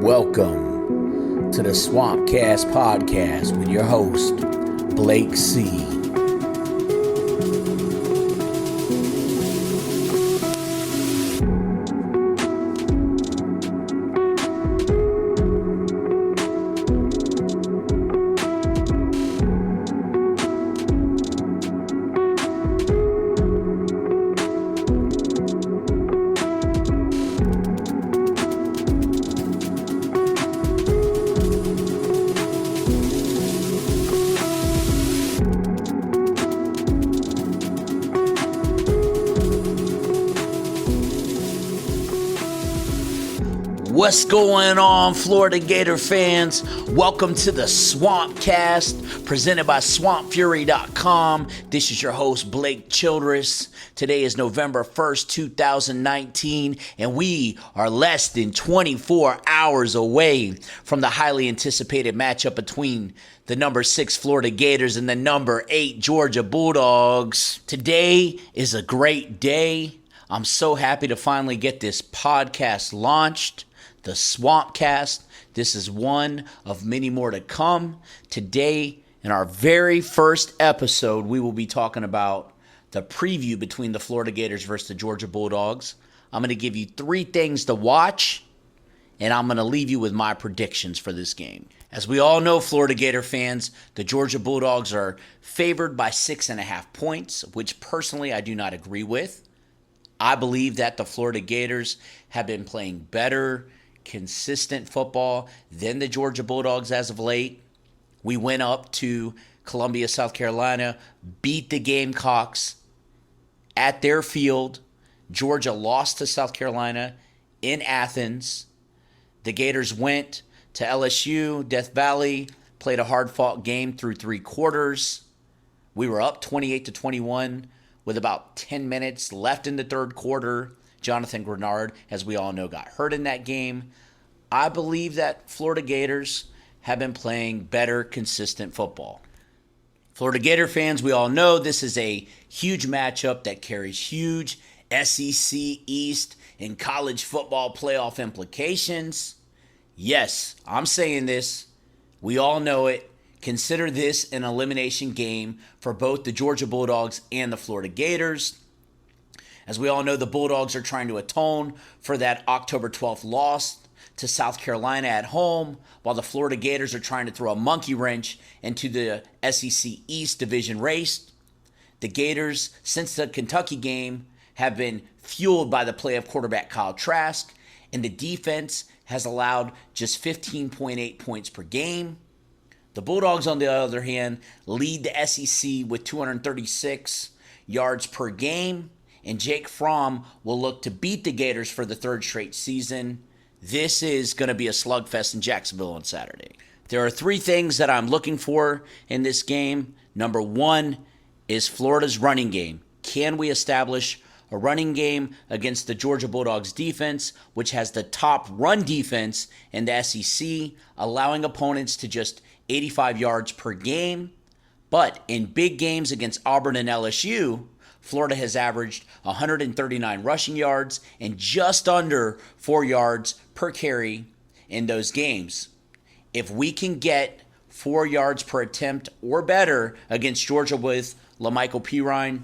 Welcome to the SwampCast podcast with your host, Blake C. What's going on, Florida Gator fans? Welcome to the SwampCast, presented by SwampFury.com. This is your host, Blake Childress. Today is November 1st, 2019, and we are less than 24 hours away from the highly anticipated matchup between the number 6 Florida Gators and the number 8 Georgia Bulldogs. Today is a great day. I'm so happy to finally get this podcast launched. The SwampCast. This is one of many more to come. Today, in our very first episode, we will be talking about the preview between the Florida Gators versus the Georgia Bulldogs. I'm going to give you 3 things to watch, and I'm going to leave you with my predictions for this game. As we all know, Florida Gator fans, the Georgia Bulldogs are favored by 6.5 points, which personally I do not agree with. I believe that the Florida Gators have been playing better, consistent football than the Georgia Bulldogs as of late. We went up to Columbia, South Carolina, beat the Gamecocks at their field. Georgia lost to South Carolina in Athens. The Gators went to LSU, Death Valley, played a hard-fought game through 3 quarters. We were up 28-21 with about 10 minutes left in the third quarter. Jonathan Grenard, as we all know, got hurt in that game. I believe that Florida Gators have been playing better, consistent football. Florida Gator fans, we all know this is a huge matchup that carries huge SEC East and college football playoff implications. Yes, I'm saying this. We all know it. Consider this an elimination game for both the Georgia Bulldogs and the Florida Gators. As we all know, the Bulldogs are trying to atone for that October 12th loss to South Carolina at home, while the Florida Gators are trying to throw a monkey wrench into the SEC East division race. The Gators, since the Kentucky game, have been fueled by the play of quarterback Kyle Trask, and the defense has allowed just 15.8 points per game. The Bulldogs, on the other hand, lead the SEC with 236 yards per game. And Jake Fromm will look to beat the Gators for the 3rd straight season. This is going to be a slugfest in Jacksonville on Saturday. There are 3 things that I'm looking for in this game. Number 1 is Florida's running game. Can we establish a running game against the Georgia Bulldogs defense, which has the top run defense in the SEC, allowing opponents to just 85 yards per game? But in big games against Auburn and LSU, Florida has averaged 139 rushing yards and just under 4 yards per carry in those games. If we can get 4 yards per attempt or better against Georgia with LaMichael Pirine,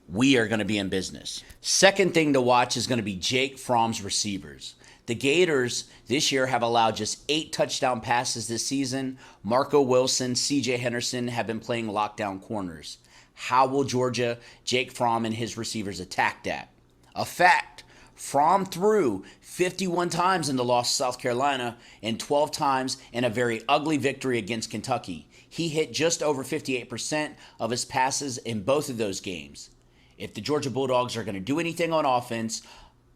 we are going to be in business. Second thing to watch is going to be Jake Fromm's receivers. The Gators this year have allowed just 8 touchdown passes this season. Marco Wilson, CJ Henderson have been playing lockdown corners. How will Georgia, Jake Fromm, and his receivers attack that? A fact, Fromm threw 51 times in the loss to South Carolina and 12 times in a very ugly victory against Kentucky. He hit just over 58% of his passes in both of those games. If the Georgia Bulldogs are going to do anything on offense,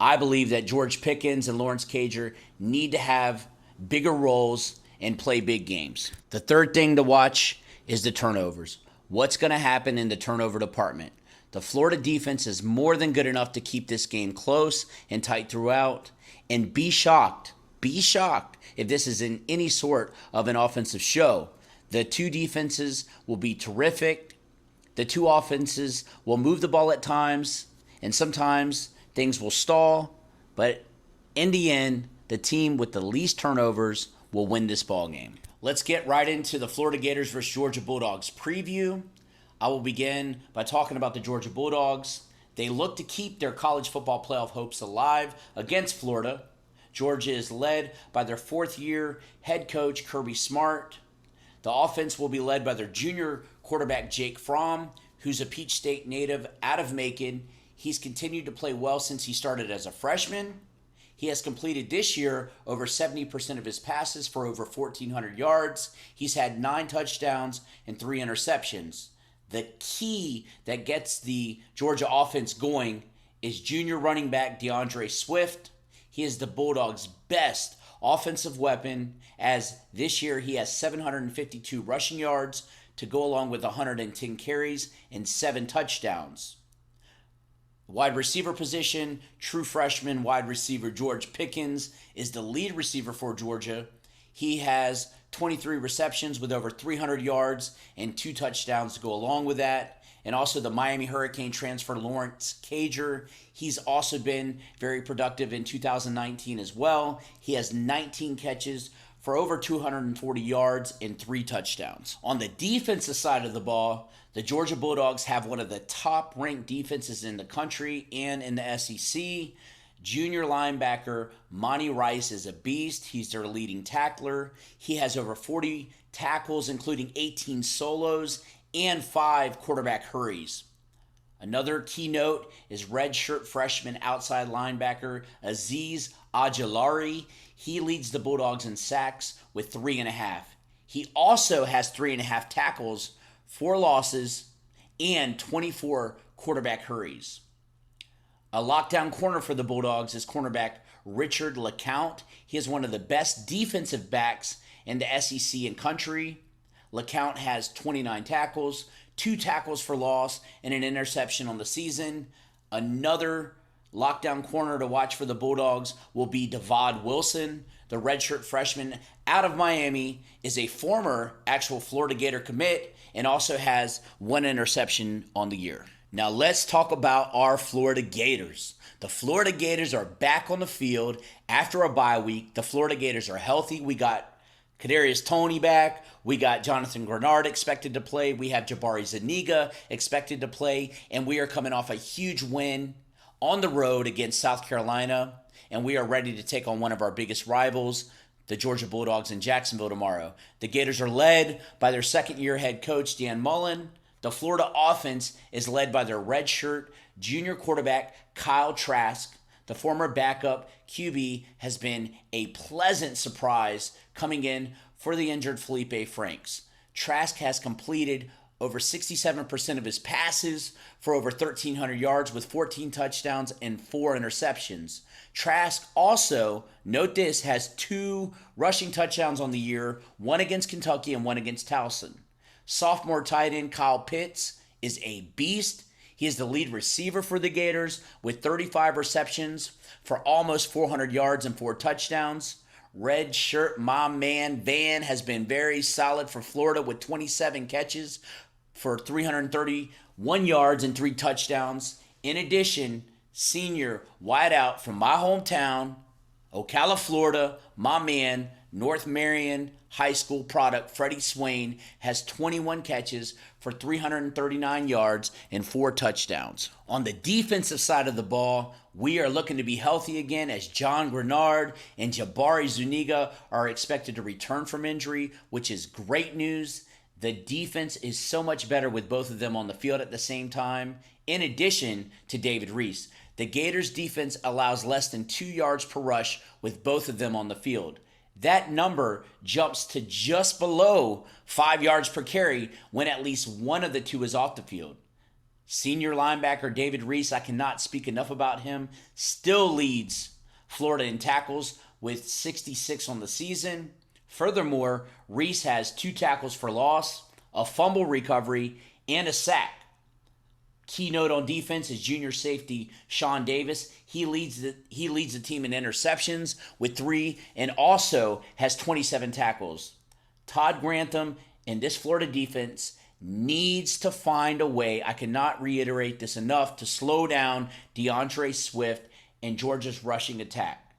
I believe that George Pickens and Lawrence Cager need to have bigger roles and play big games. The third thing to watch is the turnovers. What's going to happen in the turnover department? The Florida defense is more than good enough to keep this game close and tight throughout. And be shocked if this is in any sort of an offensive show. The 2 defenses will be terrific. The 2 offenses will move the ball at times, and sometimes things will stall. But in the end, the team with the least turnovers will win this ball game. Let's get right into the Florida Gators versus Georgia Bulldogs preview. I will begin by talking about the Georgia Bulldogs. They look to keep their college football playoff hopes alive against Florida. Georgia is led by their fourth-year head coach, Kirby Smart. The offense will be led by their junior quarterback, Jake Fromm, who's a Peach State native out of Macon. He's continued to play well since he started as a freshman. He has completed this year over 70% of his passes for over 1,400 yards. He's had 9 touchdowns and 3 interceptions. The key that gets the Georgia offense going is junior running back DeAndre Swift. He is the Bulldogs' best offensive weapon, as this year he has 752 rushing yards to go along with 110 carries and 7 touchdowns. Wide receiver position, true freshman wide receiver George Pickens is the lead receiver for Georgia. He has 23 receptions with over 300 yards and 2 touchdowns to go along with that. And also the Miami Hurricane transfer Lawrence Cager. He's also been very productive in 2019 as well. He has 19 catches for over 240 yards and 3 touchdowns. On the defensive side of the ball, the Georgia Bulldogs have one of the top-ranked defenses in the country and in the SEC. Junior linebacker Monty Rice is a beast. He's their leading tackler. He has over 40 tackles, including 18 solos and 5 quarterback hurries. Another key note is redshirt freshman outside linebacker Azeez Ojulari. He leads the Bulldogs in sacks with 3.5. He also has 3.5 tackles, 4 losses, and 24 quarterback hurries. A lockdown corner for the Bulldogs is cornerback Richard LeCount. He is one of the best defensive backs in the SEC and country. LeCount has 29 tackles, 2 tackles for loss, and an interception on the season. Another lockdown corner to watch for the Bulldogs will be Devod Wilson. The redshirt freshman out of Miami is a former actual Florida Gator commit and also has 1 interception on the year. Now let's talk about our Florida Gators. The Florida Gators are back on the field after a bye week. The Florida Gators are healthy. We got Kadarius Toney back. We got Jonathan Grenard expected to play. We have Jabari Zuniga expected to play. And we are coming off a huge win on the road against South Carolina. And we are ready to take on one of our biggest rivals, the Georgia Bulldogs in Jacksonville tomorrow. The Gators are led by their second-year head coach, Dan Mullen. The Florida offense is led by their redshirt junior quarterback, Kyle Trask. The former backup QB has been a pleasant surprise coming in for the injured Felipe Franks. Trask has completed over 67% of his passes for over 1,300 yards with 14 touchdowns and 4 interceptions. Trask also, note this, has 2 rushing touchdowns on the year, 1 against Kentucky and 1 against Towson. Sophomore tight end Kyle Pitts is a beast. He is the lead receiver for the Gators with 35 receptions for almost 400 yards and 4 touchdowns. Red shirt, my man Van has been very solid for Florida with 27 catches for 331 yards and 3 touchdowns. In addition, senior wideout from my hometown, Ocala, Florida, my man, North Marion High School product Freddie Swain has 21 catches for 339 yards and 4 touchdowns. On the defensive side of the ball, we are looking to be healthy again as John Grenard and Jabari Zuniga are expected to return from injury, which is great news. The defense is so much better with both of them on the field at the same time. In addition to David Reese, the Gators defense allows less than 2 yards per rush with both of them on the field. That number jumps to just below 5 yards per carry when at least one of the two is off the field. Senior linebacker David Reese, I cannot speak enough about him, still leads Florida in tackles with 66 on the season. Furthermore, Reese has 2 tackles for loss, a fumble recovery, and a sack. Key note on defense is junior safety Sean Davis. He leads the team in interceptions with 3 and also has 27 tackles. Todd Grantham and this Florida defense needs to find a way, I cannot reiterate this enough, to slow down DeAndre Swift and Georgia's rushing attack.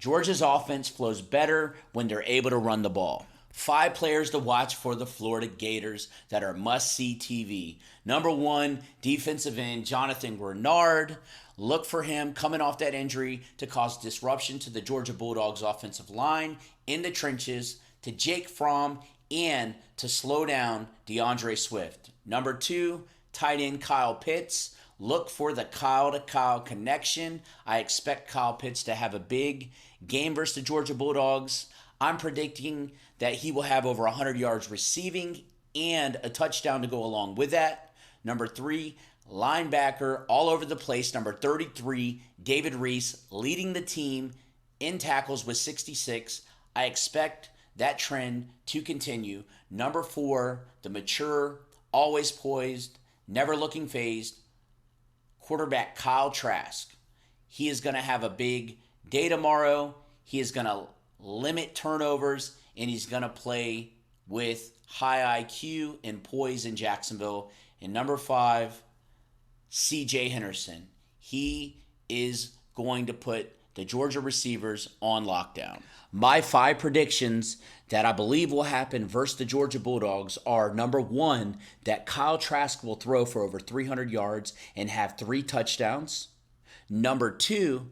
Georgia's offense flows better when they're able to run the ball. 5 players to watch for the Florida Gators that are must-see TV. Number 1, defensive end Jonathan Grenard. Look for him coming off that injury to cause disruption to the Georgia Bulldogs offensive line in the trenches, to Jake Fromm, and to slow down DeAndre Swift. Number 2, tight end Kyle Pitts. Look for the Kyle-to-Kyle connection. I expect Kyle Pitts to have a big game versus the Georgia Bulldogs. I'm predicting that he will have over 100 yards receiving and a touchdown to go along with that. Number 3, linebacker all over the place. Number 33, David Reese, leading the team in tackles with 66. I expect that trend to continue. Number 4, the mature, always poised, never looking phased, quarterback Kyle Trask. He is going to have a big day tomorrow. He is going to limit turnovers, and he's going to play with high IQ and poise in Jacksonville. And number 5, C.J. Henderson. He is going to put the Georgia receivers on lockdown. My 5 predictions that I believe will happen versus the Georgia Bulldogs are: number 1, that Kyle Trask will throw for over 300 yards and have 3 touchdowns. Number 2,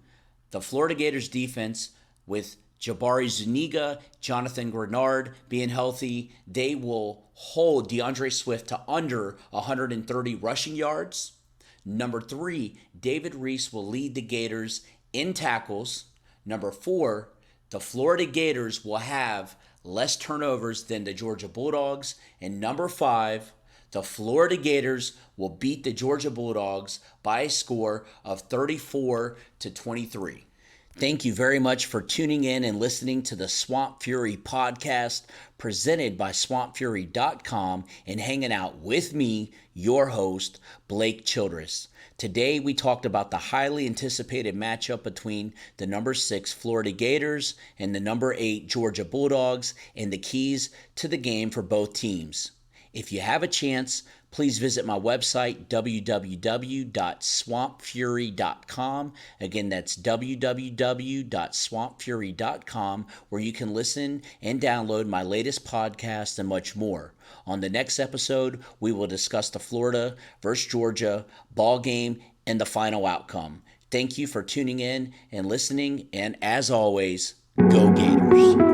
the Florida Gators defense with Jabari Zuniga, Jonathan Grenard being healthy, they will hold DeAndre Swift to under 130 rushing yards. Number 3, David Reese will lead the Gators in tackles. Number 4, the Florida Gators will have less turnovers than the Georgia Bulldogs. And number 5, the Florida Gators will beat the Georgia Bulldogs by a score of 34-23. Thank you very much for tuning in and listening to the Swamp Fury podcast presented by SwampFury.com and hanging out with me, your host, Blake Childress. Today we talked about the highly anticipated matchup between the number 6 Florida Gators and the number 8 Georgia Bulldogs and the keys to the game for both teams. If you have a chance, please visit my website, www.swampfury.com. Again, that's www.swampfury.com, where you can listen and download my latest podcast and much more. On the next episode, we will discuss the Florida versus Georgia ball game and the final outcome. Thank you for tuning in and listening, and as always, go Gators.